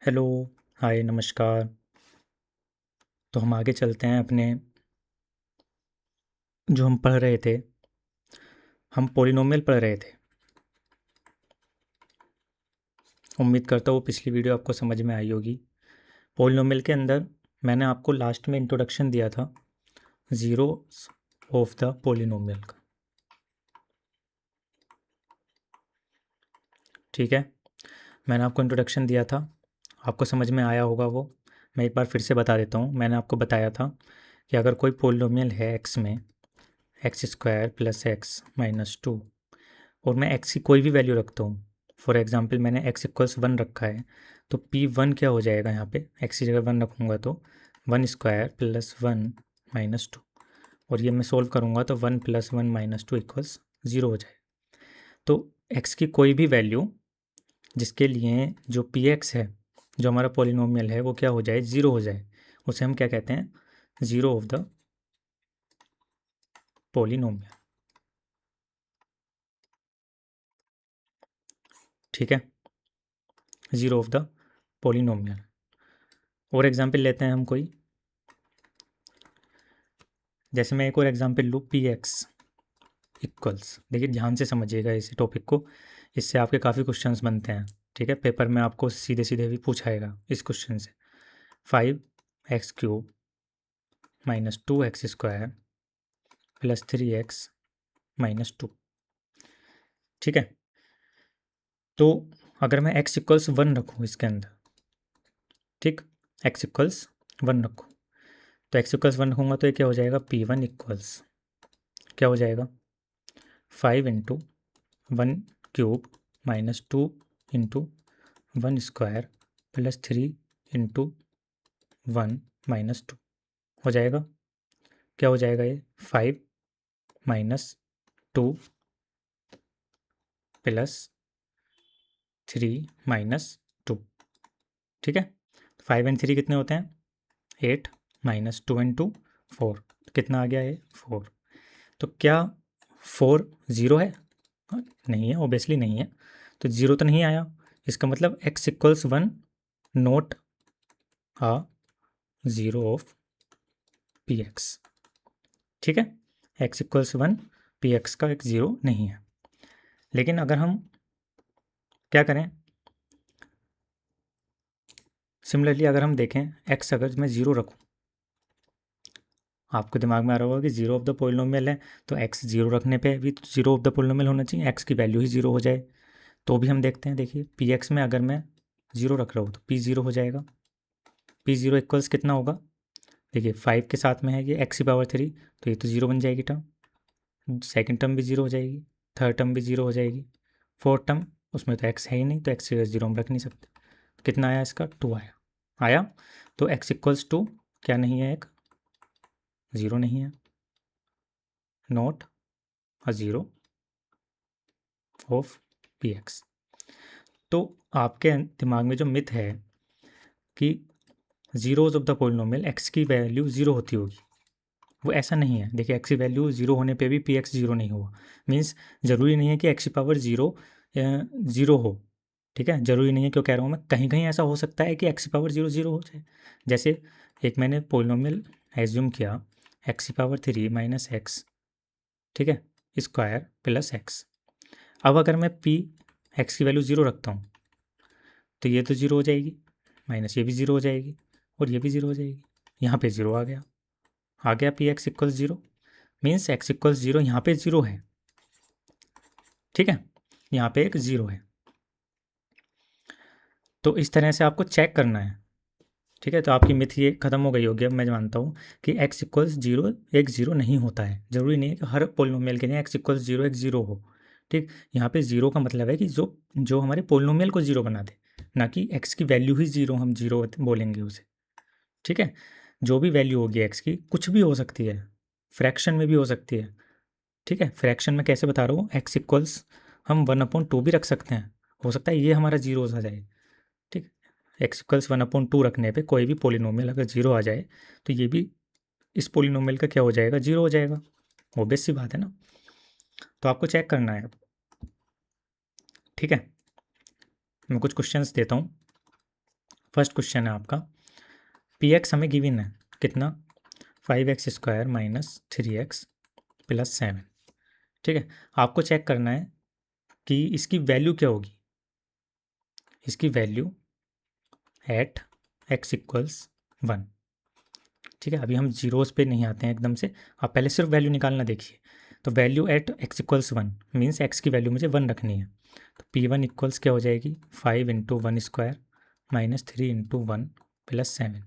Hello. हाय, नमस्कार। तो हम आगे चलते हैं अपने जो हम पढ़ रहे थे। हम पॉलिनोमियल पढ़ रहे थे। उम्मीद करता हूँ वो पिछली वीडियो आपको समझ में आई होगी। पॉलिनोमियल के अंदर मैंने आपको लास्ट में इंट्रोडक्शन दिया था ज़ीरो ऑफ द पॉलिनोमियल का। ठीक है, मैंने आपको इंट्रोडक्शन दिया था, आपको समझ में आया होगा वो। मैं एक बार फिर से बता देता हूँ। मैंने आपको बताया था कि अगर कोई पॉलिनोमियल है एक्स में, x square plus x minus two, और मैं एक्स की कोई भी वैल्यू रखता हूँ। फॉर एग्जांपल मैंने एक्स इक्वल्स वन रखा है, तो पी वन क्या हो जाएगा? यहाँ पे एक्स की जगह वन रखूँगा तो one square plus one minus to, और ये मैं सोल्व करूँगा तो one plus one minus two equals zero हो जाए। तो एक्स की कोई भी वैल्यू जिसके लिए जो पी एक्स है, जो हमारा पॉलिनोमियल है, वो क्या हो जाए? ज़ीरो हो जाए, उसे हम क्या कहते हैं? Zero of the polynomial. ठीक है, ज़ीरो ऑफ द पॉलिनोमियल। और एग्जाम्पल लेते हैं हम कोई, जैसे मैं एक और एग्जांपल लूँ, पी एक्स इक्वल्स, देखिए ध्यान से समझिएगा इस टॉपिक को, इससे आपके काफ़ी क्वेश्चंस बनते हैं। ठीक है, पेपर में आपको सीधे सीधे भी पूछाएगा इस क्वेश्चन से। Five x cube minus to x square plus three x minus two. ठीक है, तो अगर मैं एक्स इक्वल्स वन रखूँ इसके अंदर, ठीक, एक्स इक्वल्स वन रखूँ, तो एक्स इक्वल्स वन रखूँगा तो ये क्या हो जाएगा? पी वन इक्वल्स क्या हो जाएगा? Five into one cube minus two into one square plus three into one minus two हो जाएगा। क्या हो जाएगा ये? Five minus two plus three minus two. ठीक है, फाइव एंड थ्री कितने होते हैं? Eight, minus two and two four, कितना आ गया ये? फोर। तो क्या फोर ज़ीरो है? नहीं है, ओबियसली नहीं है। तो ज़ीरो तो नहीं आया, इसका मतलब x equals one, not a zero of p x. ठीक है, x equals one, p x का एक ज़ीरो नहीं है। लेकिन अगर हम क्या करें, सिमिलरली अगर हम देखें, एक्स अगर मैं ज़ीरो रखूँ, आपके दिमाग में आ रहा होगा कि ज़ीरो ऑफ द पोलिनोमियल है, तो एक्स ज़ीरो रखने पे भी तो ज़ीरो ऑफ द पोलिनोमियल होना चाहिए, एक्स की वैल्यू ही ज़ीरो हो जाए। तो भी हम देखते हैं, देखिए पी एक्स में अगर मैं ज़ीरो रख रहा हूँ तो पी ज़ीरो हो जाएगा। पी ज़ीरो इक्वल्स कितना होगा? देखिए फाइव के साथ में है ये एक्स की पावर थ्री, तो ये तो ज़ीरो बन जाएगी टर्म, सेकंड टर्म भी ज़ीरो हो जाएगी, थर्ड टर्म भी ज़ीरो हो जाएगी, फोर्थ टर्म उसमें तो एक्स है ही नहीं, तो एक्स ज़ीरो हम रख नहीं सकते। कितना आया इसका? टू आया। आया, तो एक्स इक्वल्स टू क्या नहीं है? एक ज़ीरो नहीं है, not a zero of p x. तो आपके दिमाग में जो मिथ है कि zeros of the polynomial x की वैल्यू ज़ीरो होती होगी, वो ऐसा नहीं है। देखिए एक्स की वैल्यू ज़ीरो होने पे भी पी एक्स ज़ीरो नहीं हुआ, मीन्स ज़रूरी नहीं है कि एक्स की पावर ज़ीरो ज़ीरो हो। ठीक है, ज़रूरी नहीं है, क्यों कह रहा हूँ मैं, कहीं कहीं ऐसा हो सकता है कि एक्स की पावर ज़ीरो ज़ीरो हो जाए। जैसे एक मैंने पोलिनोमियल एज्यूम किया, एक्स की पावर थ्री माइनस एक्स, ठीक है, स्क्वायर प्लस एक्स। अब अगर मैं पी एक्स की वैल्यू ज़ीरो रखता हूँ तो ये तो ज़ीरो हो जाएगी, माइनस ये भी ज़ीरो हो जाएगी, और ये भी ज़ीरो हो जाएगी। यहाँ पे ज़ीरो आ गया P x equals zero, means x equals zero, यहाँ पे ज़ीरो है। ठीक है, यहाँ पे एक ज़ीरो है। तो इस तरह से आपको चेक करना है। ठीक है, तो आपकी मिथ ये खत्म हो गई होगी। अब मैं मानता हूँ कि एक्स इक्वल्स जीरो एक ज़ीरो नहीं होता है, ज़रूरी नहीं है कि हर पोलिनोमियल के लिए एक्स इक्वल्स जीरो एक ज़ीरो हो। ठीक, यहाँ पे ज़ीरो का मतलब है कि जो जो हमारे पोलिनोमियल को ज़ीरो बना दे, ना कि एक्स की वैल्यू ही ज़ीरो हम ज़ीरो बोलेंगे उसे। ठीक है, जो भी वैल्यू होगी एक्स की, कुछ भी हो सकती है, फ्रैक्शन में भी हो सकती है। ठीक है, फ्रैक्शन में कैसे बता रहा हूँ, एक्स इक्वल्स हम वन अपॉन टू भी रख सकते हैं, हो सकता है ये हमारा जीरो आ जाए। ठीक, x equals one upon two रखने पे कोई भी पोलिनोमियल अगर जीरो आ जाए तो ये भी इस पोलिनोमियल का क्या हो जाएगा? जीरो हो जाएगा। ऑब्वियस सी बात है ना। तो आपको चेक करना है। ठीक है, मैं कुछ क्वेश्चंस देता हूँ, फर्स्ट क्वेश्चन है आपका, पी एक्स हमें गिवन है कितना, 5x² माइनस 3x प्लस 7। ठीक है, आपको चेक करना है कि इसकी वैल्यू क्या होगी। इसकी वैल्यू एट x इक्वल्स 1। ठीक है, अभी हम जीरोस पे नहीं आते हैं एकदम से, आप पहले सिर्फ वैल्यू निकालना देखिए। तो value at x equals 1 means x की वैल्यू मुझे 1 रखनी है। तो P1 इक्वल्स क्या हो जाएगी, 5 इंटू 1² माइनस 3 इंटू 1 प्लस 7।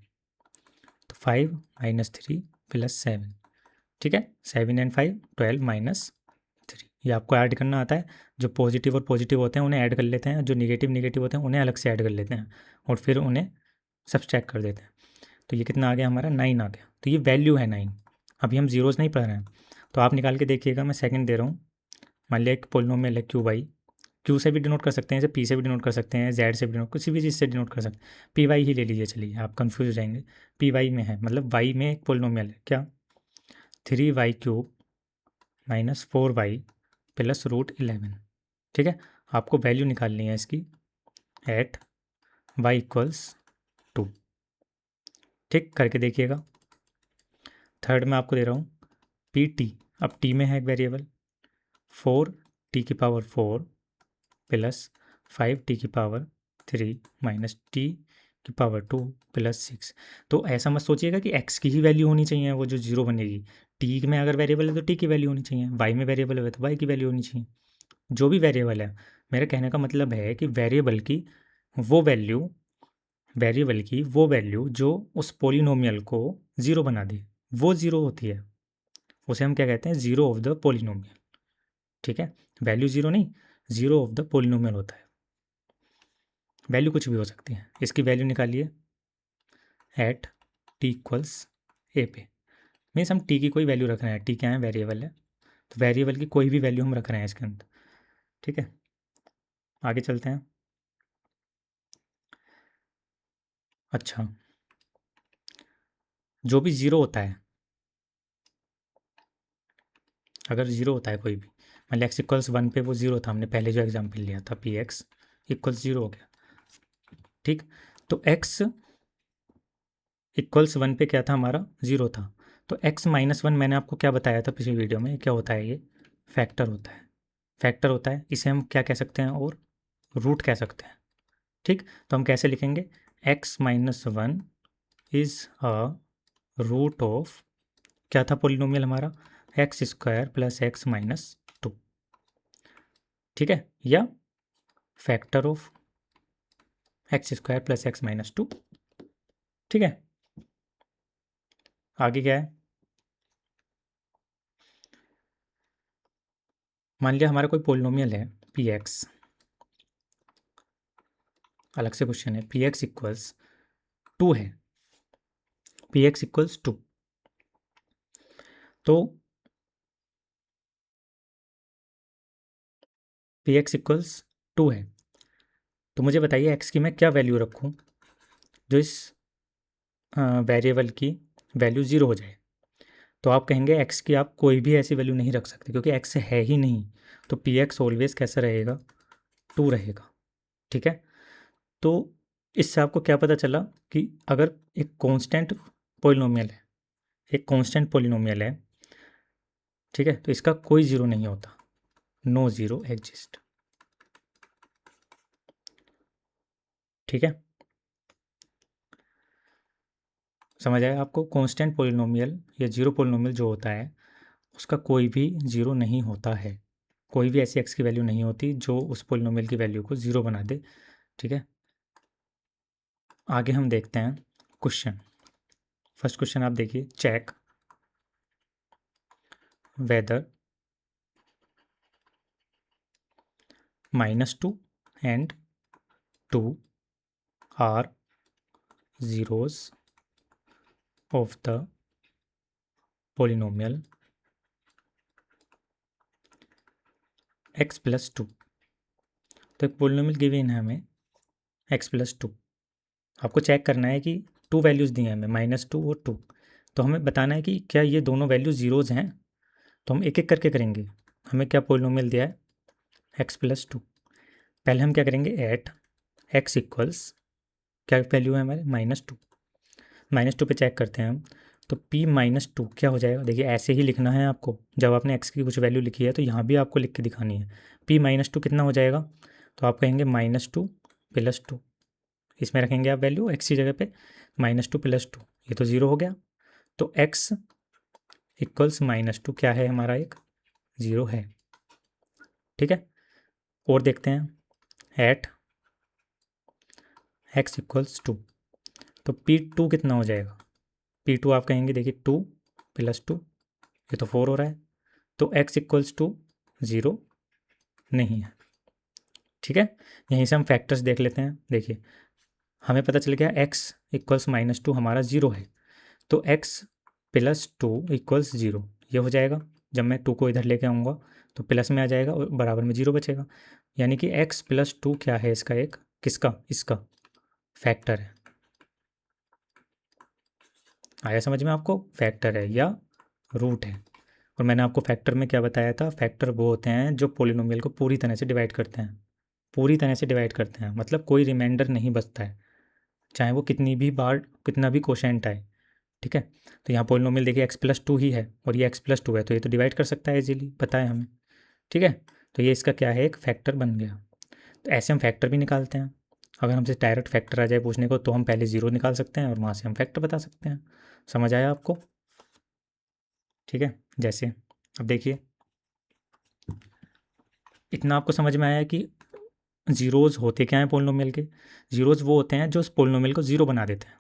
तो 5 माइनस 3 प्लस 7। ठीक है, 7 एंड 5 12 माइनस 3। ये आपको ऐड करना आता है। जो पॉजिटिव और पॉजिटिव होते हैं उन्हें ऐड कर लेते हैं, जो निगेटिव निगेटिव होते हैं उन्हें अलग से ऐड कर लेते हैं और फिर उन्हें सब्सट्रैक्ट कर देते हैं। तो ये कितना आ गया हमारा, 9 आ गया। तो ये वैल्यू है 9। अभी हम जीरोस नहीं पढ़ रहे हैं, तो आप निकाल के देखिएगा। मैं सेकंड दे रहा हूँ। मान लिया एक पोलिनोमियल है क्यू वाई, क्यू से भी डिनोट कर सकते हैं, जैसे पी से भी डिनोट कर सकते हैं, जेड से भी डिनोट, किसी भी चीज़ से डिनोट कर सकते हैं। पी वाई ही ले लीजिए, चलिए आप कंफ्यूज हो जाएंगे। पी वाई में है, मतलब वाई में एक पोलिनोमियल है क्या, 3y³ माइनस 4y प्लस √11। ठीक है, आपको वैल्यू निकालनी है इसकी एट y इक्वल्स 2। ठीक, करके देखिएगा। थर्ड में आपको दे रहा हूँ पी टी। अब टी में है एक variable 4t⁴ plus 5t⁴ minus t⁴ plus 6। तो ऐसा मत सोचिएगा कि x की ही वैल्यू होनी चाहिए, वो जो जीरो बनेगी। टी में अगर वेरिएबल है तो टी की वैल्यू होनी चाहिए, वाई में वेरिएबल है तो वाई की वैल्यू होनी चाहिए। जो भी वेरिएबल है, मेरे कहने का मतलब है कि वेरिएबल की वो वैल्यू, जो उस पोलिनोमियल को ज़ीरो बना दे, वो ज़ीरो होती है। उसे हम क्या कहते हैं, ज़ीरो ऑफ द पोलिनोमियल। ठीक है, वैल्यू ज़ीरो नहीं, ज़ीरो ऑफ द पोलिनोमियल होता है। वैल्यू कुछ भी हो सकती है। इसकी वैल्यू निकालिए एट टी इक्वल्स ए पे। मीन्स हम टी की कोई वैल्यू रख रहे हैं। टी क्या है, वेरिएबल है, तो वेरिएबल की कोई भी वैल्यू हम रख रहे हैं इसके अंदर। ठीक है, आगे चलते हैं। अच्छा, जो भी ज़ीरो होता है, अगर ज़ीरो होता है कोई भी, मान लिया x इक्वल्स 1 पे वो ज़ीरो था, हमने पहले जो एग्जाम्पल लिया था, पी एक्स इक्वल्स 0 हो गया। ठीक, तो x इक्वल्स 1 पे क्या था हमारा, 0 था। तो x माइनस 1 मैंने आपको क्या बताया था पिछली वीडियो में, क्या होता है, ये फैक्टर होता है। फैक्टर होता है, इसे हम क्या कह सकते हैं, और रूट कह सकते हैं। ठीक, तो हम कैसे लिखेंगे, x minus 1 is a root of, क्या था पोलिनोमियल हमारा, x² प्लस x माइनस 2। ठीक है, या factor of x² plus x minus 2। ठीक है, आगे क्या है, मान लिया हमारा कोई पोलिनोमियल है पी एक्स, अलग से क्वेश्चन है, पी एक्स इक्वल्स 2 है, पी एक्स इक्वल्स 2। तो पी एक्स इक्वल्स 2 है, तो मुझे बताइए एक्स की मैं क्या वैल्यू रखूँ जो इस वेरिएबल की वैल्यू ज़ीरो हो जाए। तो आप कहेंगे एक्स की आप कोई भी ऐसी वैल्यू नहीं रख सकते, क्योंकि एक्स है ही नहीं। तो पी एक्स ऑलवेज कैसा रहेगा, 2 रहेगा। ठीक है, तो इससे आपको क्या पता चला कि अगर एक कांस्टेंट पोलिनोमियल है, ठीक है, तो इसका कोई ज़ीरो नहीं होता, नो ज़ीरो एग्जिस्ट। ठीक है, समझ आया आपको। कांस्टेंट पोलिनोमियल या जीरो पोलिनोमियल जो होता है, उसका कोई भी ज़ीरो नहीं होता है। कोई भी ऐसी एक्स की वैल्यू नहीं होती जो उस पोलिनोमियल की वैल्यू को ज़ीरो बना दे। ठीक है, आगे हम देखते हैं क्वेश्चन। फर्स्ट क्वेश्चन आप देखिए, check whether -2 and 2 are zeros of the polynomial x plus 2। तो एक पोलिनोमियल गिवन है हमें x प्लस 2। आपको चेक करना है कि 2 वैल्यूज़ दी हैं हमें, -2 और 2। तो हमें बताना है कि क्या ये दोनों वैल्यू ज़ीरोज़ हैं। तो हम एक एक करके करेंगे। हमें क्या पोलिनोमियल दिया है, x प्लस 2। पहले हम क्या करेंगे, एट x इक्वल्स क्या वैल्यू है हमारे, -2। -2 पे चेक करते हैं हम, तो p-2 क्या हो जाएगा। देखिए ऐसे ही लिखना है आपको, जब आपने x की कुछ वैल्यू लिखी है तो यहाँ भी आपको लिख के दिखानी है। p-2 कितना हो जाएगा, तो आप कहेंगे -2 + 2, इसमें रखेंगे आप वैल्यू x की जगह पे, -2 + 2, ये तो 0 हो गया। तो x = -2 क्या है हमारा, एक 0 है। ठीक है, और देखते हैं एट x = 2, तो p2 कितना हो जाएगा। p2 आप कहेंगे देखिए 2 + 2, ये तो 4 हो रहा है, तो x = 0 नहीं है। ठीक है, यहीं से हम फैक्टर्स देख लेते हैं। देखिए हमें पता चल गया x = -2 हमारा 0 है, तो x + 2 = 0, ये हो जाएगा। जब मैं 2 को इधर लेके आऊँगा तो प्लस में आ जाएगा और बराबर में 0 बचेगा, यानी कि x + 2 क्या है इसका, एक किसका, इसका फैक्टर है। आया समझ में आपको, फैक्टर है या रूट है। और मैंने आपको फैक्टर में क्या बताया था, फैक्टर वो होते हैं जो पोलिनोमियल को पूरी तरह से डिवाइड करते हैं, पूरी तरह से डिवाइड करते हैं, मतलब कोई रिमाइंडर नहीं बचता है, चाहे वो कितनी भी बार कितना भी कोशेंट आए। ठीक है, तो यहाँ पोलिनोमियल देखिए x + 2 ही है और ये x + 2 है, तो ये तो डिवाइड कर सकता है इजीली, पता है हमें। ठीक है, तो ये इसका क्या है, एक फैक्टर बन गया। तो ऐसे हम फैक्टर भी निकालते हैं। अगर हमसे डायरेक्ट फैक्टर आ जाए पूछने को तो हम पहले 0 निकाल सकते हैं और वहाँ से हम फैक्टर बता सकते हैं। समझ आया आपको। ठीक है, जैसे अब देखिए इतना आपको समझ में आया कि जीरोज़ होते क्या हैं पोलिनोमियल के। जीरोज़ वो होते हैं जो उस पोलिनोमियल को ज़ीरो बना देते हैं।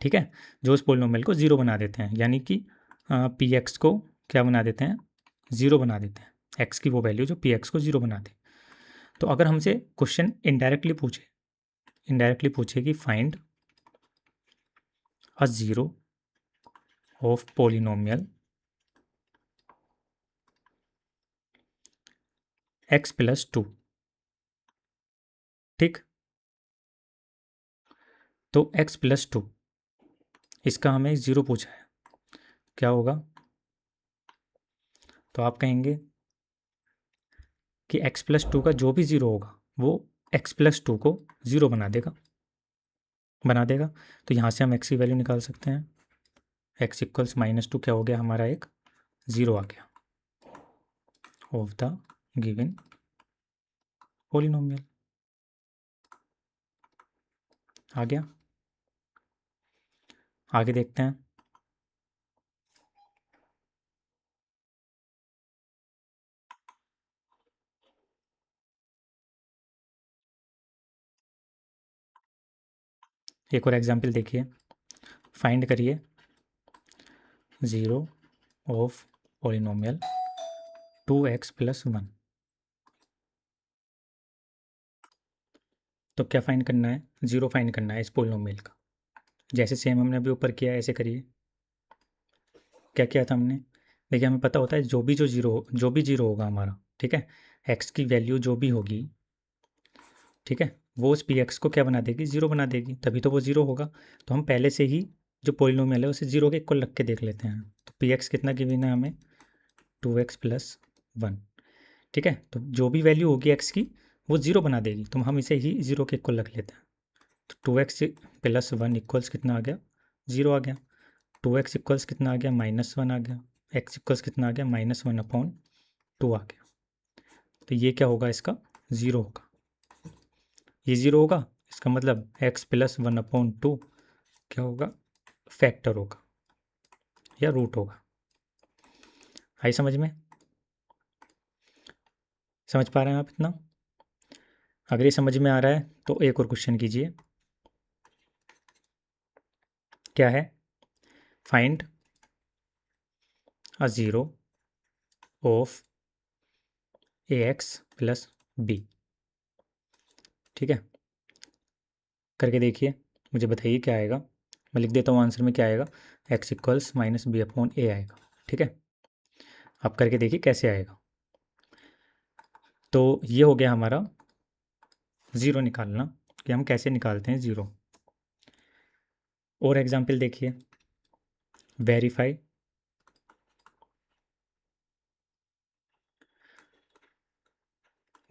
ठीक है, जो उस पोलिनोमियल को ज़ीरो बना देते हैं, यानी कि पी एक्स को क्या बना देते हैं, ज़ीरो बना देते हैं। एक्स की वो वैल्यू जो पी एक्स को ज़ीरो बना दे। तो अगर हमसे क्वेश्चन इनडायरेक्टली पूछे कि find a zero of polynomial x + 2, ठीक, तो x + 2 इसका हमें ज़ीरो पूछा है, क्या होगा। तो आप कहेंगे कि x + 2 का जो भी ज़ीरो होगा वो x + 2 को ज़ीरो बना देगा। तो यहाँ से हम x की वैल्यू निकाल सकते हैं, x = -2 क्या हो गया हमारा, एक 0 आ गया ऑफ द गिवन पोलिनोमियल, आ गया। आगे देखते हैं। एक और एग्जांपल देखिए, फाइंड करिए ज़ीरो ऑफ पोलिनोमियल 2x + 1। तो क्या फाइंड करना है, ज़ीरो फाइंड करना है इस पोलिनोमियल का। जैसे सेम हमने अभी ऊपर किया है ऐसे करिए। क्या किया था हमने, देखिए हमें पता होता है जो भी जीरो होगा हमारा, ठीक है, एक्स की वैल्यू जो भी होगी, ठीक है, वो उस पी एक्स को क्या बना देगी, ज़ीरो बना देगी, तभी तो वो ज़ीरो होगा। तो हम पहले से ही जो पोलिनोमियल है उसे ज़ीरो के इक्वल रख के देख लेते हैं। तो पी एक्स कितना गिवन है हमें, 2x + 1। ठीक है, तो जो भी वैल्यू होगी एक्स की वो ज़ीरो बना देगी, तो हम इसे ही ज़ीरो के इक्वल रख लेते हैं। तो 2x + 1 इक्वल्स कितना आ गया, ज़ीरो आ गया। 2x इक्वल्स कितना आ गया, -1 आ गया। x इक्वल्स कितना आ गया, -1/2 आ गया। तो ये क्या होगा, इसका ज़ीरो होगा, ये ज़ीरो होगा, इसका मतलब x + 1/2 क्या होगा, फैक्टर होगा या रूट होगा। आई समझ में, समझ पा रहे हैं आप इतना। अगर ये समझ में आ रहा है तो एक और क्वेश्चन कीजिए। क्या है, find a zero of ax + b। ठीक है, करके देखिए, मुझे बताइए क्या आएगा। मैं लिख देता हूँ आंसर में क्या आएगा, x = -b/a आएगा। ठीक है, आप करके देखिए कैसे आएगा। तो ये हो गया हमारा ज़ीरो निकालना, कि हम कैसे निकालते हैं ज़ीरो। और एग्जाम्पल देखिए, verify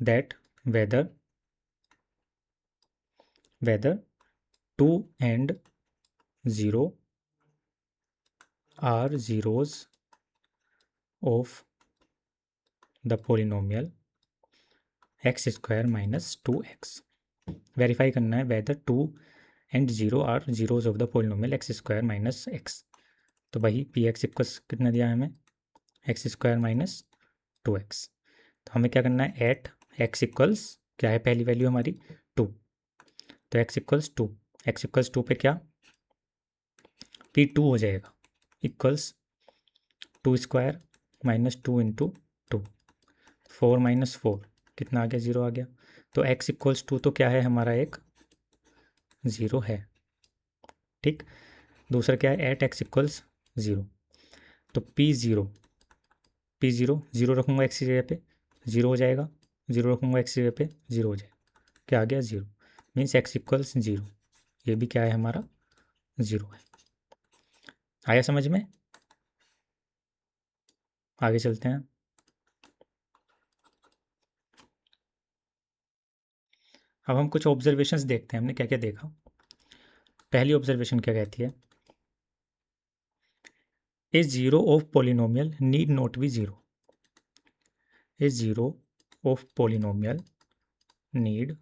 that whether 2 and 0 are zeros of the polynomial x square minus 2x। Verify करना है whether 2 and 0 are zeros of the polynomial x square minus x. तो वही पी एक्स इक्वस कितना दिया है हमें, एक्स स्क्वायर माइनस 2x। तो हमें क्या करना है, एट एक्स इक्वल्स क्या है पहली वैल्यू हमारी 2, तो एक्स इक्वल्स 2, एक्स इक्वल्स 2 पे क्या P2 हो जाएगा equals 2 square minus 2 into 2, 4 minus 4 कितना आ गया, 0 आ गया। तो x इक्वल्स 2 तो क्या है हमारा एक 0 है। ठीक, दूसरा क्या है, एट एक्स इक्वल्स 0, तो P0 0 रखूँगा एक्स की जगह पे 0 हो जाएगा, 0 रखूँगा एक्स की जगह पे 0 हो जाएगा, क्या आ गया 0, मीन्स एक्स इक्वल्स 0, ये भी क्या है हमारा 0 है। आया समझ में, आगे चलते हैं। अब हम कुछ ऑब्जर्वेशंस देखते हैं हमने क्या क्या देखा। पहली ऑब्जर्वेशन क्या कहती है, a zero of polynomial need not be zero, a zero of polynomial need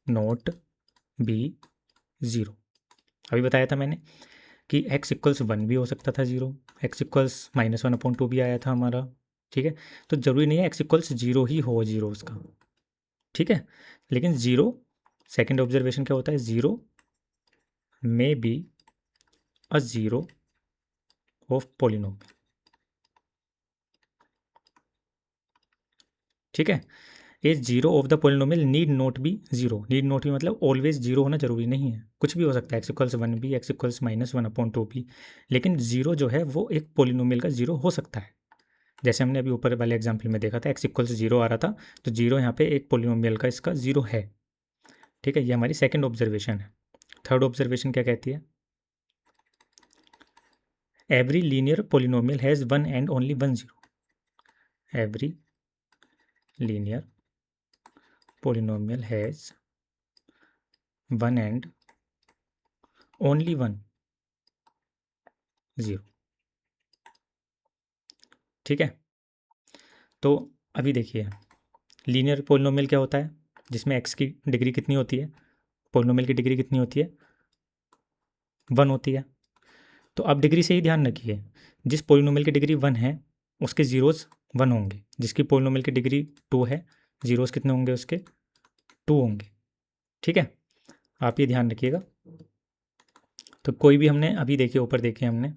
not be zero. अभी बताया था मैंने कि x इक्वल्स 1 भी हो सकता था 0, x इक्वल्स -1/2 भी आया था हमारा। ठीक है, तो ज़रूरी नहीं है x इक्वल्स 0 ही हो, 0 उसका। ठीक है, लेकिन 0, सेकेंड ऑब्जर्वेशन क्या होता है, 0 may be a zero of polynomial. ठीक है, a zero of the polynomial need not be zero, need not be मतलब ऑलवेज जीरो होना जरूरी नहीं है, कुछ भी हो सकता है, एक्स इक्वल्स 1 भी, एक्स इक्वल्स -1/2 भी, लेकिन जीरो जो है वो एक पोलिनोमियल का जीरो हो सकता है। जैसे हमने अभी ऊपर वाले एग्जाम्पल में देखा था, एक्स इक्वल्स 0 आ रहा था, तो 0 यहाँ पे एक पोलिनोमियल का इसका 0 है। ठीक है, ये हमारी सेकेंड ऑब्जर्वेशन है। थर्ड ऑब्जर्वेशन क्या कहती है, every linear polynomial has one and only one zero, every linear polynomial has one and only one zero। ठीक है, तो अभी देखिए लीनियर पोलिनोमियल क्या होता है, जिसमें एक्स की डिग्री कितनी होती है, पोलिनोमियल की डिग्री कितनी होती है, 1 होती है। तो अब डिग्री से ही ध्यान रखिए, जिस पोलिनोमियल की डिग्री 1 है उसके जीरोस 1 होंगे, जिसकी पोलिनोमियल की डिग्री 2 है जीरोस कितने होंगे उसके 2 होंगे। ठीक है, आप ये ध्यान रखिएगा। तो कोई भी हमने अभी देखिए ऊपर देखिए हमने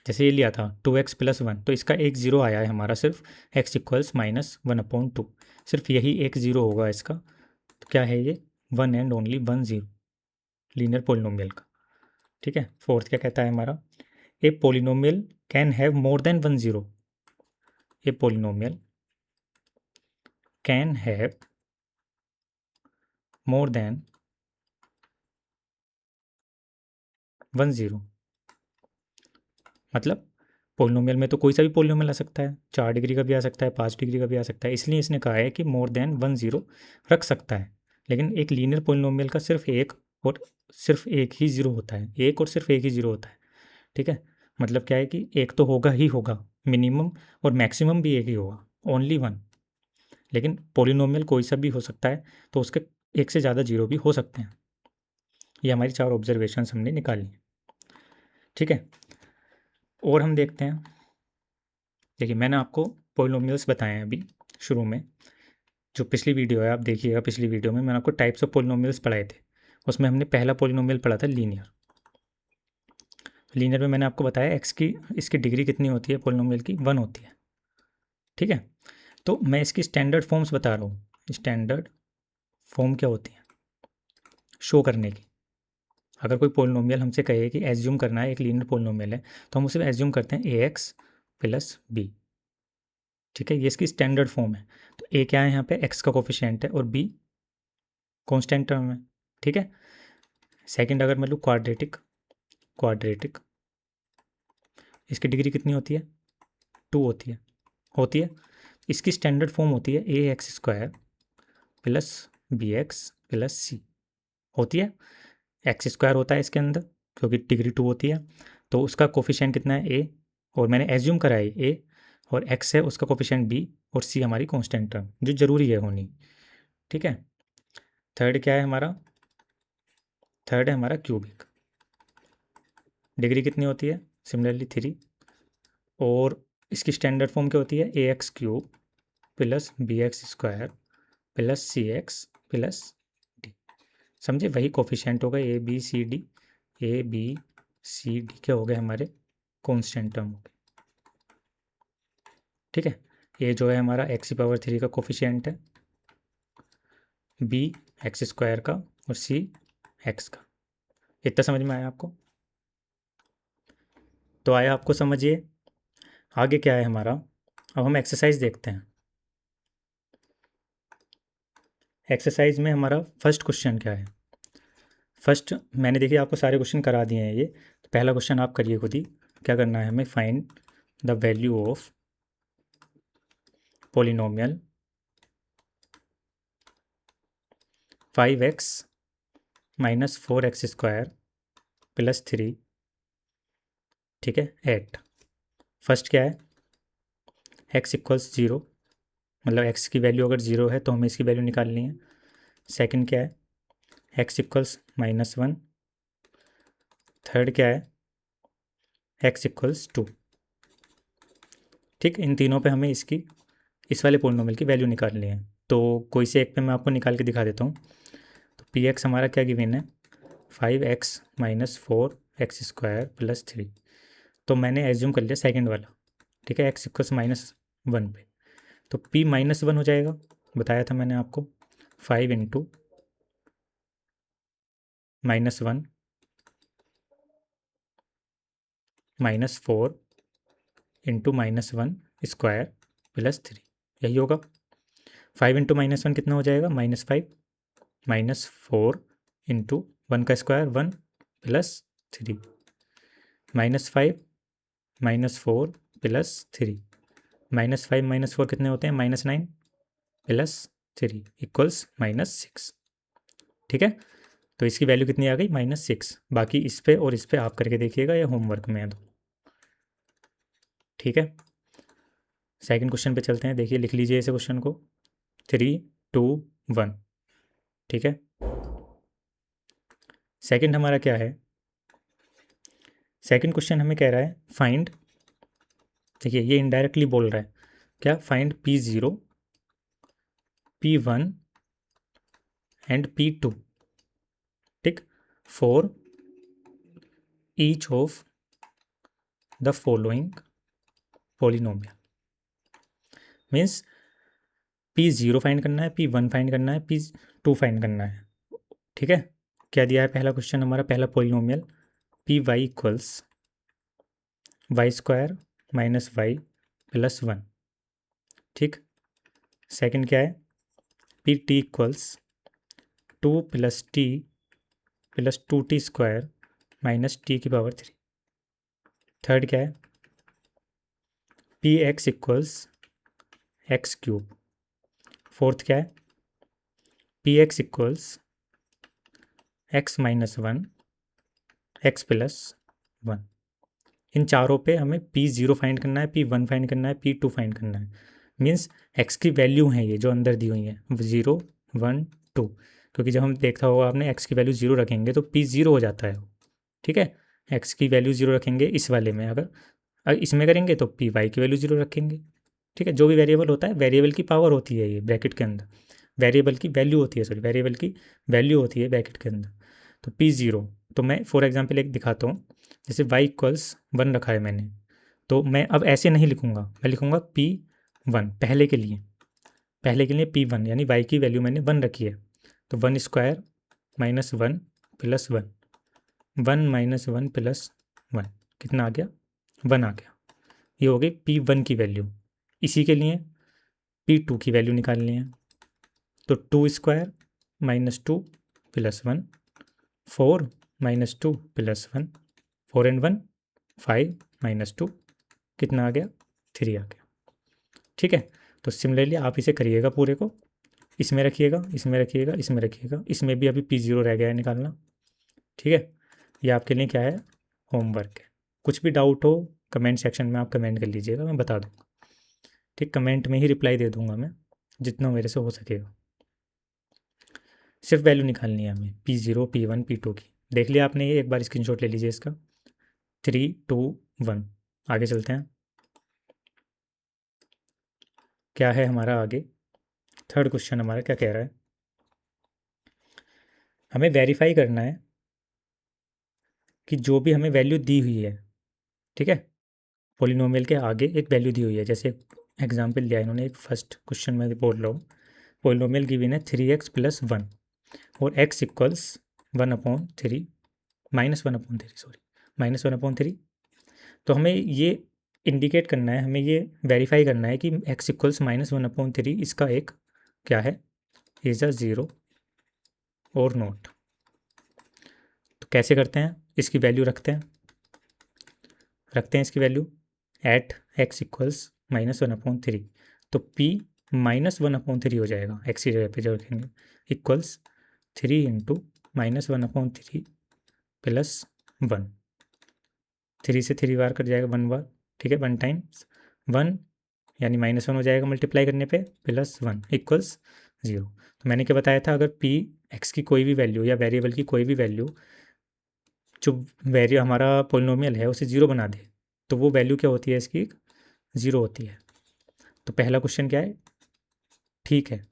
जैसे ये लिया था 2x + 1, तो इसका एक ज़ीरो आया है हमारा सिर्फ, x इक्वल्स -1/2, सिर्फ यही एक ज़ीरो होगा इसका। तो क्या है ये, one and only one zero linear polynomial का। ठीक है, फोर्थ क्या कहता है हमारा, a polynomial can have more than one zero, a polynomial can have more than one zero, मतलब पोलिनोमियल में तो कोई सा भी पोलिनोमियल आ सकता है, 4 डिग्री का भी आ सकता है, 5 डिग्री का भी आ सकता है, इसलिए इसने कहा है कि मोर देन वन ज़ीरो रख सकता है। लेकिन एक लीनियर पोलिनोमियल का सिर्फ एक और सिर्फ एक ही ज़ीरो होता है, एक और सिर्फ एक ही ज़ीरो होता है। ठीक है, मतलब क्या है कि एक तो होगा ही होगा मिनिमम, और मैक्सिमम भी एक ही होगा, ओनली वन। लेकिन पोलिनोमियल कोई सा भी हो सकता है, तो उसके एक से ज़्यादा जीरो भी हो सकते हैं। ये हमारी 4 ऑब्जर्वेशन हमने निकाली। ठीक है, और हम देखते हैं, देखिए मैंने आपको पोलिनोमियल्स बताए हैं अभी शुरू में, जो पिछली वीडियो है आप देखिएगा, पिछली वीडियो में मैंने आपको टाइप्स ऑफ पोलिनोमियल्स पढ़ाए थे, उसमें हमने पहला पोलिनोमियल पढ़ा था लीनियर। लीनियर में मैंने आपको बताया एक्स की इसकी डिग्री कितनी होती है पोलिनोमियल की, 1 होती है। ठीक है, तो मैं इसकी स्टैंडर्ड फॉर्म्स बता रहा हूँ, स्टैंडर्ड फॉर्म क्या होती है शो करने की। अगर कोई पोलिनोमियल हमसे कहे कि एज्यूम करना है एक लीनियर पोलिनोमियल है, तो हम उसे एज्यूम करते हैं ax + b। ठीक है, ये इसकी स्टैंडर्ड फॉर्म है। तो a क्या है यहाँ पे, x का कोफिशिएंट है, और b कॉन्स्टेंट टर्म है। ठीक है, सेकंड अगर मैं लूँ क्वाड्रेटिक, क्वाड्रेटिक इसकी डिग्री कितनी होती है, 2 होती है। इसकी स्टैंडर्ड फॉर्म होती है ax² + bx + c होती है। एक्स स्क्वायर होता है इसके अंदर क्योंकि डिग्री 2 होती है, तो उसका कोफिशिएंट कितना है ए, और मैंने एज्यूम करा है ए, और एक्स है उसका कोफिशिएंट बी, और सी हमारी कांस्टेंट टर्म जो ज़रूरी है होनी। ठीक है, थर्ड क्या है हमारा, थर्ड है हमारा क्यूबिक, डिग्री कितनी होती है, सिमिलरली 3, और इसकी स्टैंडर्ड फॉर्म क्या होती है, a x cube plus b x square plus c x plus d. समझे, वही कोफिशिएंट हो गए a b c d, a b c d क्या हो गए हमारे कांस्टेंट टर्म हो गए। ठीक है, ए जो है हमारा एक्स की पावर 3 का कोफिशिएंट है, बी एक्स स्क्वायर का, और सी एक्स का। इतना समझ में आया आपको? तो आया आपको समझिए। आगे क्या है हमारा, अब हम एक्सरसाइज देखते हैं। एक्सरसाइज में हमारा फर्स्ट क्वेश्चन क्या है, फर्स्ट मैंने देखिए आपको सारे क्वेश्चन करा दिए हैं ये, तो पहला क्वेश्चन आप करिए खुद ही। क्या करना है हमें, find the value of polynomial 5x minus 4x square plus 3, ठीक है, एट। फर्स्ट क्या है, x इक्वल्स 0, मतलब x की वैल्यू अगर 0 है तो हमें इसकी वैल्यू निकालनी है। सेकंड क्या है, x इक्वल्स -1। थर्ड क्या है, x इक्वल्स 2। ठीक, इन तीनों पे हमें इसकी इस वाले पोलिनोमियल की वैल्यू निकालनी है। तो कोई से एक पे मैं आपको निकाल के दिखा देता हूँ। तो पी एक्स हमारा क्या गिवन है, 5x minus 4x square plus 3। तो मैंने एज्यूम कर लिया सेकंड वाला, ठीक है, x इक्वल्स -1 पे। तो p -1 हो जाएगा, बताया था मैंने आपको, 5 इंटू -1 -4 इंटू -1 स्क्वायर प्लस 3, यही होगा। 5 इंटू -1 कितना हो जाएगा, -5 -4 इंटू 1 का स्क्वायर 1 प्लस 3, -5 -4 प्लस 3, -5 -4 कितने होते हैं, -9 प्लस 3 इक्वल्स -6। ठीक है, तो इसकी वैल्यू कितनी आ गई, -6। बाकी इस पे और इस पे आप करके देखिएगा, ये होमवर्क में है तो। ठीक है, सेकंड क्वेश्चन पे चलते हैं। देखिए लिख लीजिए इसे क्वेश्चन को, 3 2 1। ठीक है, सेकंड हमारा क्या है, सेकंड क्वेश्चन हमें कह रहा है फाइंड, देखिए ये इनडायरेक्टली बोल रहा है क्या, find P0 P1 and P2, ठीक, for each of the following polynomial. Means P0 find करना है, P1 फाइंड करना है, P2 फाइंड करना है। ठीक है, क्या दिया है पहला क्वेश्चन हमारा, पहला polynomial p y equals y square minus y plus 1। ठीक, सेकंड क्या है, p t equals 2 plus t plus 2t square minus t की पावर 3। थर्ड क्या है, p x equals x cube. Fourth क्या है, p x equals x minus 1 x plus 1। इन चारों पे हमें P0 फाइंड करना है, P1 फाइंड करना है, P2 फाइंड करना है। मीन्स x की वैल्यू है ये जो अंदर दी हुई है, 0 1 2, क्योंकि जब हम देखा होगा आपने x की वैल्यू 0 रखेंगे तो P0 हो जाता है। ठीक है, x की वैल्यू 0 रखेंगे इस वाले में, अगर इसमें करेंगे तो पी वाई की वैल्यू 0 रखेंगे। ठीक है, जो भी वेरिएबल होता है, वेरिएबल की पावर होती है ये ब्रैकेट के अंदर, वेरिएबल की वैल्यू होती है, सॉरी वेरिएबल की वैल्यू होती है ब्रैकेट के अंदर। तो P0, तो मैं फॉर एग्जांपल एक दिखाता हूँ, जैसे y इक्वल्स 1 रखा है मैंने, तो मैं अब ऐसे नहीं लिखूंगा, मैं लिखूंगा P1 पहले के लिए, पहले के लिए P1 यानी y की वैल्यू मैंने 1 रखी है, तो 1 square minus 1 plus 1, 1 minus 1 plus 1 कितना आ गया, 1 आ गया। ये हो गई P1 की वैल्यू। इसी के लिए P2 की वैल्यू निकालनी है, तो 2 square minus 2 plus 1, 4 minus 2 plus 1, 4 and 1 5 minus 2 कितना आ गया, 3 आ गया। ठीक है, तो सिमिलरली आप इसे करिएगा पूरे को, इसमें रखिएगा, इसमें रखिएगा, इसमें रखिएगा, इसमें भी अभी P0 रह गया है निकालना। ठीक है, ये आपके लिए क्या है, होमवर्क है। कुछ भी डाउट हो कमेंट सेक्शन में आप कमेंट कर लीजिएगा, मैं बता दूँगा। ठीक, कमेंट में ही रिप्लाई दे दूँगा मैं, जितना मेरे से हो सकेगा। सिर्फ वैल्यू निकालनी है हमें P0 P1 P2 की। देख लिया आपने, ये एक बार स्क्रीनशॉट ले लीजिए इसका। 3 2 1, आगे चलते हैं। क्या है हमारा आगे, थर्ड क्वेश्चन हमारा क्या कह रहा है, हमें वेरीफाई करना है कि जो भी हमें वैल्यू दी हुई है, ठीक है, पोलिनोमियल के आगे एक वैल्यू दी हुई है। जैसे एग्जांपल लिया इन्होंने, एक फर्स्ट क्वेश्चन में बोल रहा हूँ, पोलिनोमियल गिवन है 3x+1 और x इक्वल्स 1/3, -1/3, सॉरी, -1/3। तो हमें ये इंडिकेट करना है, हमें ये वेरीफाई करना है कि x इक्वल्स -1/3 इसका एक क्या है, इज़ अ ज़ीरो और नोट। तो कैसे करते हैं, इसकी वैल्यू रखते हैं इसकी वैल्यू एट x इक्वल्स -1/3। तो p -1/3 हो जाएगा, x की जगह पे जो रखेंगे, इक्वल्स 3 × -1/3 प्लस 1। 3 से 3 बार कट जाएगा 1 बार, ठीक है, 1 टाइम्स 1 यानी -1 हो जाएगा मल्टीप्लाई करने पे, +1 इक्वल्स 0। तो मैंने क्या बताया था, अगर p x की कोई भी वैल्यू या वेरिएबल की कोई भी वैल्यू जो वैल्यू हमारा पोलिनोमियल है उसे 0 बना दे, तो वो वैल्यू क्या होती है इसकी, 0 होती है। तो पहला क्वेश्चन क्या है, ठीक है,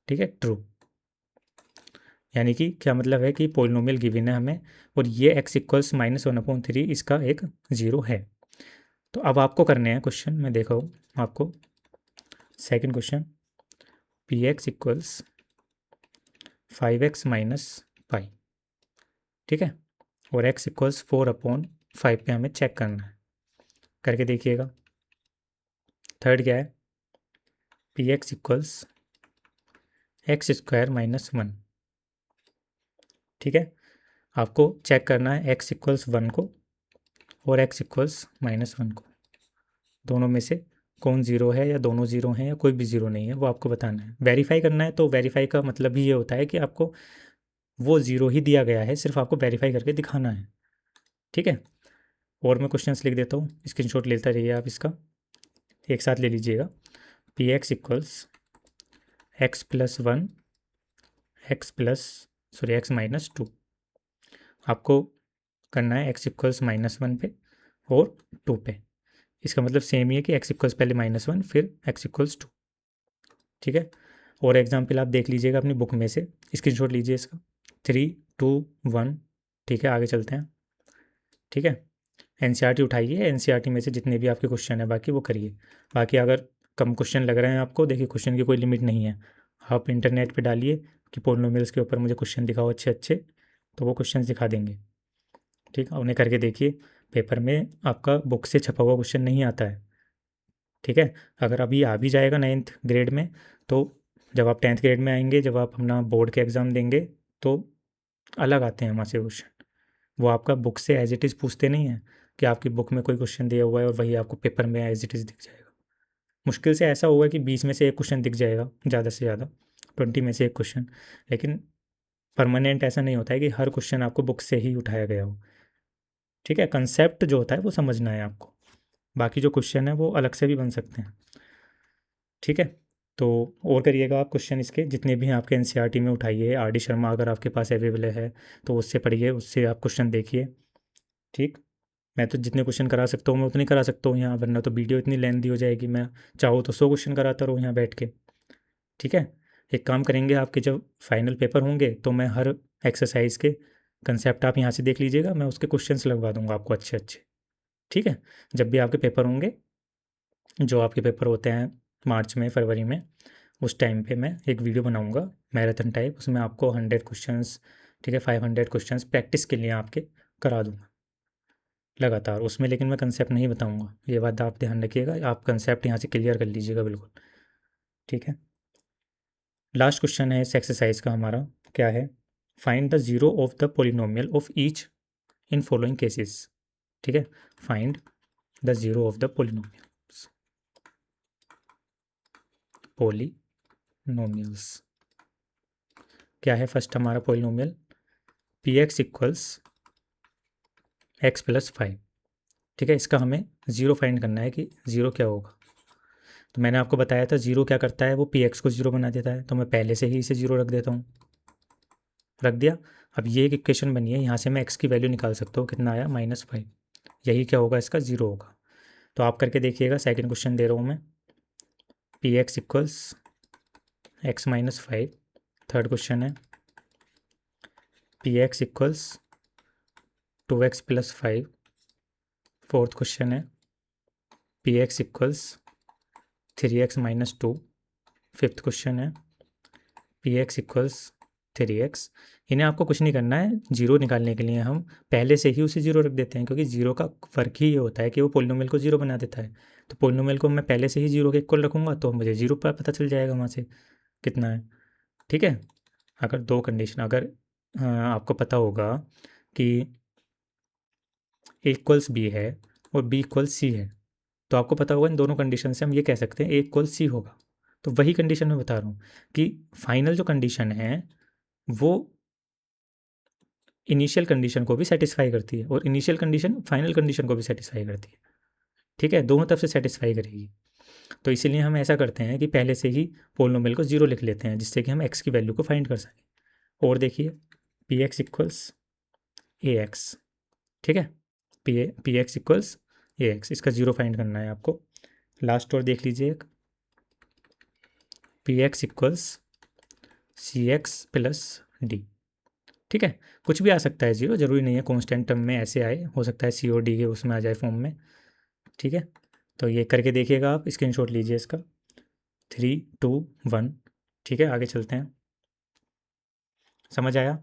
ठीक है, ट्रू। यानी कि क्या मतलब है कि पोलिनोमियल गिवन है हमें और ये x इक्वल्स -1/3 इसका एक 0 है। तो अब आपको करने हैं क्वेश्चन, मैं देखा हूँ आपको, second question, P x equals 5x - पाई, ठीक है, और x इक्वल्स 4/5 पे हमें चेक करना है, करके देखिएगा। थर्ड क्या है, पी एक्स इक्वल्स x² -1, ठीक है, आपको चेक करना है x इक्वल्स 1 को और x इक्वल्स -1 को, दोनों में से कौन ज़ीरो है या दोनों ज़ीरो हैं या कोई भी ज़ीरो नहीं है, वो आपको बताना है। वेरीफाई करना है, तो वेरीफाई का मतलब ही ये होता है कि आपको वो ज़ीरो ही दिया गया है, सिर्फ आपको वेरीफाई करके दिखाना है, ठीक है। और मैं क्वेश्चंस लिख देता हूँ, स्क्रीनशॉट लेता रहिए आप इसका, एक साथ ले लीजिएगा। P x equals x+1 x-2, आपको करना है x इक्वल्स -1 पे और 2 पे। इसका मतलब सेम ही है कि x इक्वल्स पहले -1 फिर x इक्वल्स 2, ठीक है। और एग्जाम्पल आप देख लीजिएगा अपनी बुक में से, स्क्रीनशॉट लीजिए इसका, 3 2 1, ठीक है, आगे चलते हैं, ठीक है। एनसीईआरटी उठाइए, एनसीईआरटी में से जितने भी आपके क्वेश्चन है बाकी वो करिए। बाकी अगर कम क्वेश्चन लग रहे हैं आपको, देखिए क्वेश्चन की कोई लिमिट नहीं है, आप इंटरनेट पे डालिए कि पोलिनोमियल्स के ऊपर मुझे क्वेश्चन दिखाओ अच्छे अच्छे, तो वो क्वेश्चन दिखा देंगे, ठीक है, उन्हें करके देखिए। पेपर में आपका बुक से छपा हुआ क्वेश्चन नहीं आता है, ठीक है। अगर अभी आ भी जाएगा 9th ग्रेड में, तो जब आप 10th ग्रेड में आएंगे, जब आप अपना बोर्ड के एग्ज़ाम देंगे, तो अलग आते हैं वहाँ से क्वेश्चन। वो आपका बुक से एज इट इज़ पूछते नहीं हैं कि आपकी बुक में कोई क्वेश्चन दिया हुआ है और वही आपको पेपर में एज इट इज़ दिख जाएगा। मुश्किल से ऐसा होगा कि 20 में से एक क्वेश्चन दिख जाएगा, ज़्यादा से ज़्यादा 20 में से एक क्वेश्चन, लेकिन परमानेंट ऐसा नहीं होता है कि हर क्वेश्चन आपको बुक से ही उठाया गया हो, ठीक है। कंसेप्ट जो होता है वो समझना है आपको, बाकी जो क्वेश्चन है वो अलग से भी बन सकते हैं, ठीक है। तो और करिएगा आप क्वेश्चन इसके जितने भी हैं आपके एनसीईआरटी में उठाइए, आर डी शर्मा अगर आपके पास अवेलेबल है तो उससे पढ़िए, उससे आप क्वेश्चन देखिए, ठीक। मैं तो जितने क्वेश्चन करा सकता हूँ मैं उतने करा सकता हूँ यहाँ, वरना तो वीडियो इतनी लेंथी हो जाएगी, मैं चाहूँ तो 100 क्वेश्चन कराता रहूँ यहाँ बैठ के, ठीक है। एक काम करेंगे, आपके जब फाइनल पेपर होंगे तो मैं हर एक्सरसाइज के कंसेप्ट आप यहाँ से देख लीजिएगा, मैं उसके क्वेश्चंस लगवा दूंगा आपको अच्छे अच्छे, ठीक है। जब भी आपके पेपर होंगे, जो आपके पेपर होते हैं मार्च में फरवरी में, उस टाइम पे मैं एक वीडियो बनाऊंगा मैराथन टाइप, उसमें आपको 100 क्वेश्चंस, ठीक है, 500 क्वेश्चंस प्रैक्टिस के लिए आपके करा दूंगा लगातार उसमें, लेकिन मैं कंसेप्ट नहीं बताऊंगा, ये बात आप ध्यान रखिएगा, आप कंसेप्ट यहाँ से क्लियर कर लीजिएगा बिल्कुल, ठीक है। लास्ट क्वेश्चन है इस एक्सरसाइज का हमारा, क्या है, find the zero of the polynomial of each in following cases, ठीक है। Find the zero of the polynomials, क्या है फर्स्ट हमारा polynomial P x equals x plus 5, ठीक है। इसका हमें ज़ीरो फाइंड करना है कि ज़ीरो क्या होगा। तो मैंने आपको बताया था ज़ीरो क्या करता है, वो पी एक्स को ज़ीरो बना देता है, तो मैं पहले से ही इसे ज़ीरो रख देता हूँ। रख दिया। अब ये एक इक्वेशन बनी है, यहाँ से मैं एक्स की वैल्यू निकाल सकता हूँ, कितना आया -5। यही क्या होगा, इसका ज़ीरो होगा। तो आप करके देखिएगा, सेकंड क्वेश्चन दे रहा हूँ मैं, p x equals x -5। Third question है p x equals 2x + 5। Fourth question है p x equals 3x - 2। Fifth question है पी एक्स इक्वल्स 3x। इन्हें आपको कुछ नहीं करना है, जीरो निकालने के लिए हम पहले से ही उसे जीरो रख देते हैं, क्योंकि जीरो का फ़र्क ही ये होता है कि वो पोलिनोमियल को जीरो बना देता है। तो पोलिनोमियल को मैं पहले से ही जीरो के इक्वल रखूँगा, तो मुझे जीरो पर पता चल जाएगा वहाँ से कितना है, ठीक है। अगर दो कंडीशन, अगर आपको पता होगा कि ए इक्वल्स बी है और बी इक्वल्स सी है, तो आपको पता होगा इन दोनों कंडीशन से हम ये कह सकते हैं ए इक्वल्स सी होगा। तो वही कंडीशन मैं बता रहा हूँ कि फाइनल जो कंडीशन है वो इनिशियल कंडीशन को भी सेटिस्फाई करती है, और इनिशियल कंडीशन फाइनल कंडीशन को भी सेटिस्फाई करती है, ठीक है। दोनों तरफ से सेटिस्फाई करेगी। तो इसीलिए हम ऐसा करते हैं कि पहले से ही पोलिनोमियल को जीरो लिख लेते हैं, जिससे कि हम एक्स की वैल्यू को फाइंड कर सकें। और देखिए P x equals a x, ठीक है। P x equals a x, इसका जीरो फाइंड करना है आपको। लास्ट और देख लीजिए एक, पी एक्स इक्वल्स सी एक्स प्लस डी, ठीक है। कुछ भी आ सकता है जीरो, जरूरी नहीं है कॉन्स्टेंट टर्म में ऐसे आए, हो सकता है सी और डी के उसमें आ जाए फॉर्म में, ठीक है। तो ये करके देखिएगा आप, स्क्रीनशॉट लीजिए इसका। 3 2 1, ठीक है। आगे चलते हैं, समझ आया।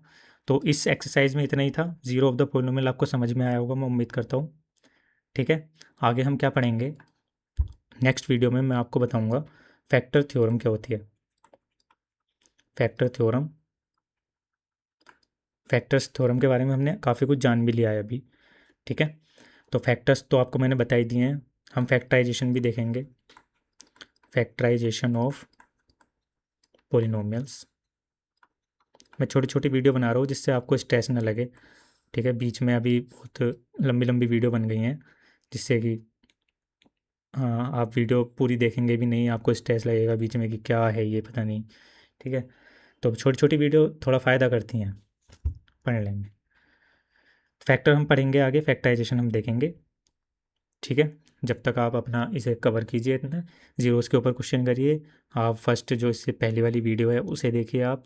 तो इस एक्सरसाइज में इतना ही था, जीरो ऑफ द पोलिनोमियल आपको समझ में आया होगा, मैं उम्मीद करता हूँ, ठीक है। आगे हम क्या पढ़ेंगे, नेक्स्ट वीडियो में मैं आपको बताऊँगा फैक्टर थ्योरम क्या होती है। फैक्टर थ्योरम, फैक्टर्स थ्योरम के बारे में हमने काफ़ी कुछ जान भी लिया है अभी, ठीक है। तो फैक्टर्स तो आपको मैंने बता ही दिए हैं, हम फैक्टराइजेशन भी देखेंगे, फैक्टराइजेशन ऑफ पोलिनोमियल्स। मैं छोटी छोटी वीडियो बना रहा हूँ जिससे आपको स्ट्रेस ना लगे, ठीक है। बीच में अभी बहुत लंबी लंबी वीडियो बन गई हैं, जिससे कि हाँ, आप वीडियो पूरी देखेंगे भी नहीं, आपको स्ट्रेस लगेगा बीच में कि क्या है ये पता नहीं, ठीक है। तो छोटी छोटी वीडियो थोड़ा फ़ायदा करती हैं, पढ़ लेंगे। फैक्टर हम पढ़ेंगे आगे, फैक्टराइजेशन हम देखेंगे, ठीक है। जब तक आप अपना इसे कवर कीजिए, इतना जीरोस के ऊपर क्वेश्चन करिए। आप फर्स्ट जो इससे पहली वाली वीडियो है उसे देखिए आप,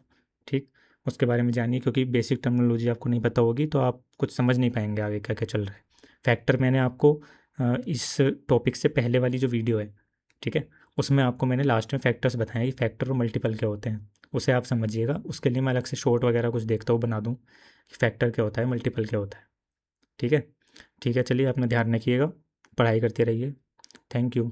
ठीक। उसके बारे में जानिए, क्योंकि बेसिक टर्मिनोलॉजी आपको नहीं पता होगी तो आप कुछ समझ नहीं पाएंगे आगे क्या क्या चल रहा है। फैक्टर मैंने आपको इस टॉपिक से पहले वाली जो वीडियो है, ठीक है, उसमें आपको मैंने लास्ट में फैक्टर्स बताए कि फैक्टर और मल्टीपल क्या होते हैं, उसे आप समझिएगा। उसके लिए मैं अलग से शॉर्ट वगैरह कुछ देखता हूँ, बना दूँ कि फैक्टर क्या होता है, मल्टीपल क्या होता है, ठीक है। ठीक है, चलिए अपना ध्यान रखिएगा, पढ़ाई करते रहिए। Thank you.